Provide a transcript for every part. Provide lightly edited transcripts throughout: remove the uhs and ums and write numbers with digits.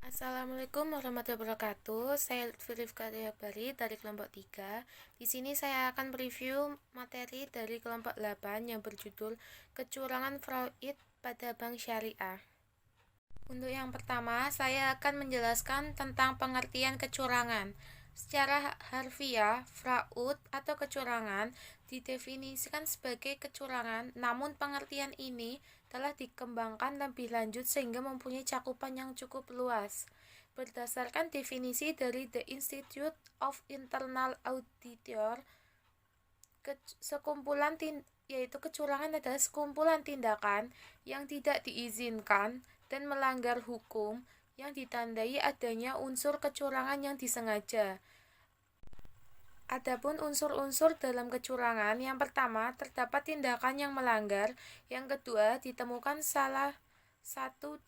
Assalamualaikum warahmatullahi wabarakatuh. Saya Lutfi Rifkariah Bari dari kelompok 3. Di sini saya akan mereview materi dari kelompok 8 yang berjudul Kecurangan Freud pada Bank Syariah. Untuk yang pertama, saya akan menjelaskan tentang pengertian kecurangan. Secara harfiah, fraud atau kecurangan didefinisikan sebagai kecurangan, namun pengertian ini telah dikembangkan lebih lanjut sehingga mempunyai cakupan yang cukup luas. Berdasarkan definisi dari The Institute of Internal Auditor, yaitu kecurangan adalah sekumpulan tindakan yang tidak diizinkan dan melanggar hukum yang ditandai adanya unsur kecurangan yang disengaja. Adapun unsur-unsur dalam kecurangan, yang pertama, terdapat tindakan yang melanggar, yang kedua, ditemukan salah satu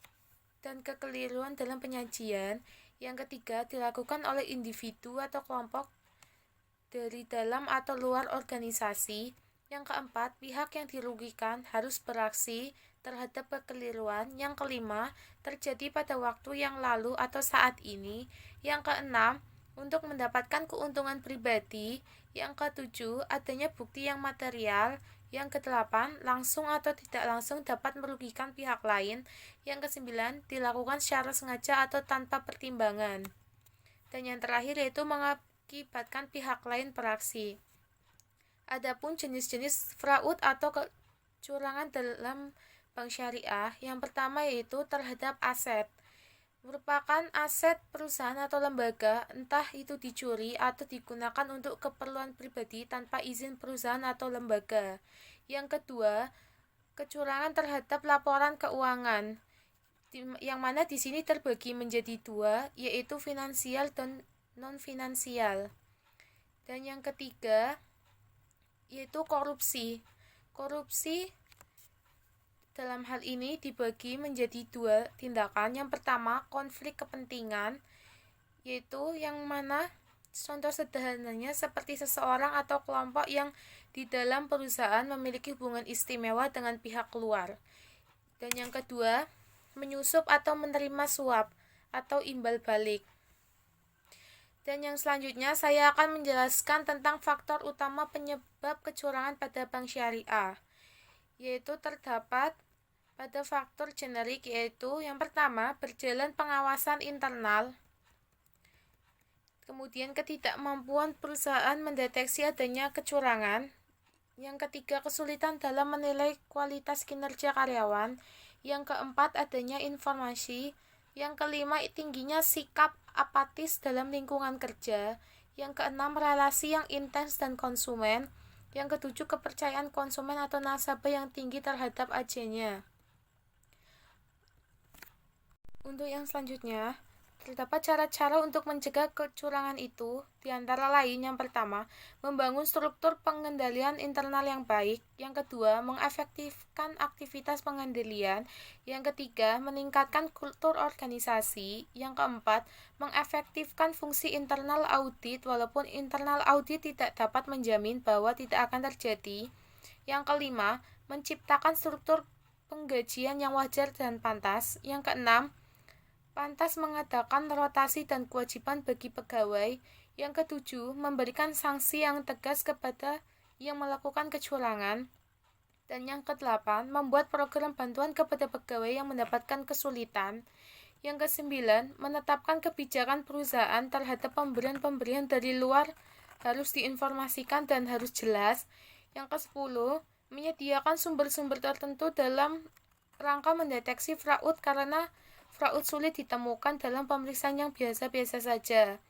dan kekeliruan dalam penyajian, yang ketiga, dilakukan oleh individu atau kelompok dari dalam atau luar organisasi, yang keempat, pihak yang dirugikan harus beraksi terhadap kekeliruan, yang kelima, terjadi pada waktu yang lalu atau saat ini, yang keenam, untuk mendapatkan keuntungan pribadi, yang ketujuh, adanya bukti yang material, yang kedelapan, langsung atau tidak langsung dapat merugikan pihak lain, yang kesembilan, dilakukan secara sengaja atau tanpa pertimbangan, dan yang terakhir yaitu mengakibatkan pihak lain beraksi. Adapun jenis-jenis fraud atau kecurangan dalam bank syariah, yang pertama yaitu terhadap aset. Merupakan aset perusahaan atau lembaga, entah itu dicuri atau digunakan untuk keperluan pribadi tanpa izin perusahaan atau lembaga. Yang kedua, kecurangan terhadap laporan keuangan, yang mana di sini terbagi menjadi dua, yaitu finansial dan non-finansial. Dan yang ketiga, yaitu korupsi. Korupsi dalam hal ini dibagi menjadi dua tindakan. Yang pertama, konflik kepentingan, yaitu yang mana contoh sederhananya seperti seseorang atau kelompok yang di dalam perusahaan memiliki hubungan istimewa dengan pihak luar. Dan yang kedua, menyusup atau menerima suap atau imbal balik. Dan yang selanjutnya saya akan menjelaskan tentang faktor utama penyebab kecurangan pada bank syariah, yaitu terdapat pada faktor generik, yaitu yang pertama, berjalan pengawasan internal, kemudian ketidakmampuan perusahaan mendeteksi adanya kecurangan, yang ketiga, kesulitan dalam menilai kualitas kinerja karyawan, yang keempat, adanya informasi, yang kelima, tingginya sikap apatis dalam lingkungan kerja, yang keenam, relasi yang intens dan konsumen, yang ketujuh, kepercayaan konsumen atau nasabah yang tinggi terhadap agennya. Untuk yang selanjutnya, terdapat cara-cara untuk mencegah kecurangan itu, di antara lain yang pertama, membangun struktur pengendalian internal yang baik, yang kedua, mengefektifkan aktivitas pengendalian, yang ketiga, meningkatkan kultur organisasi, yang keempat, mengefektifkan fungsi internal audit walaupun internal audit tidak dapat menjamin bahwa tidak akan terjadi, yang kelima, menciptakan struktur penggajian yang wajar dan pantas, yang keenam, pantas mengadakan rotasi dan kewajiban bagi pegawai, yang ketujuh, memberikan sanksi yang tegas kepada yang melakukan kecurangan, dan yang kedelapan, membuat program bantuan kepada pegawai yang mendapatkan kesulitan, yang kesembilan, menetapkan kebijakan perusahaan terhadap pemberian-pemberian dari luar harus diinformasikan dan harus jelas, yang kesepuluh, menyediakan sumber-sumber tertentu dalam rangka mendeteksi fraud karena fraud sulit ditemukan dalam pemeriksaan yang biasa-biasa saja.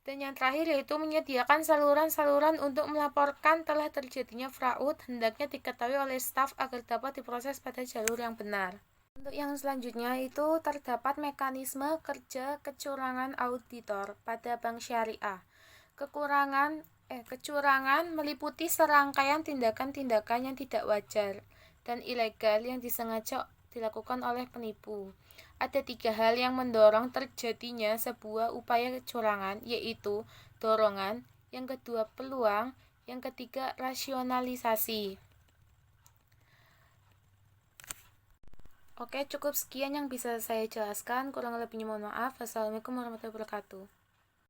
Dan yang terakhir yaitu menyediakan saluran-saluran untuk melaporkan telah terjadinya fraud hendaknya diketahui oleh staf agar dapat diproses pada jalur yang benar. Untuk yang selanjutnya itu terdapat mekanisme kerja kecurangan auditor pada bank syariah. Kecurangan meliputi serangkaian tindakan-tindakan yang tidak wajar dan ilegal yang disengaja dilakukan oleh penipu. Ada tiga hal yang mendorong terjadinya sebuah upaya kecurangan, yaitu dorongan, yang kedua peluang, yang ketiga rasionalisasi. Oke, cukup sekian yang bisa saya jelaskan. Kurang lebihnya mohon maaf. Wassalamualaikum warahmatullahi wabarakatuh.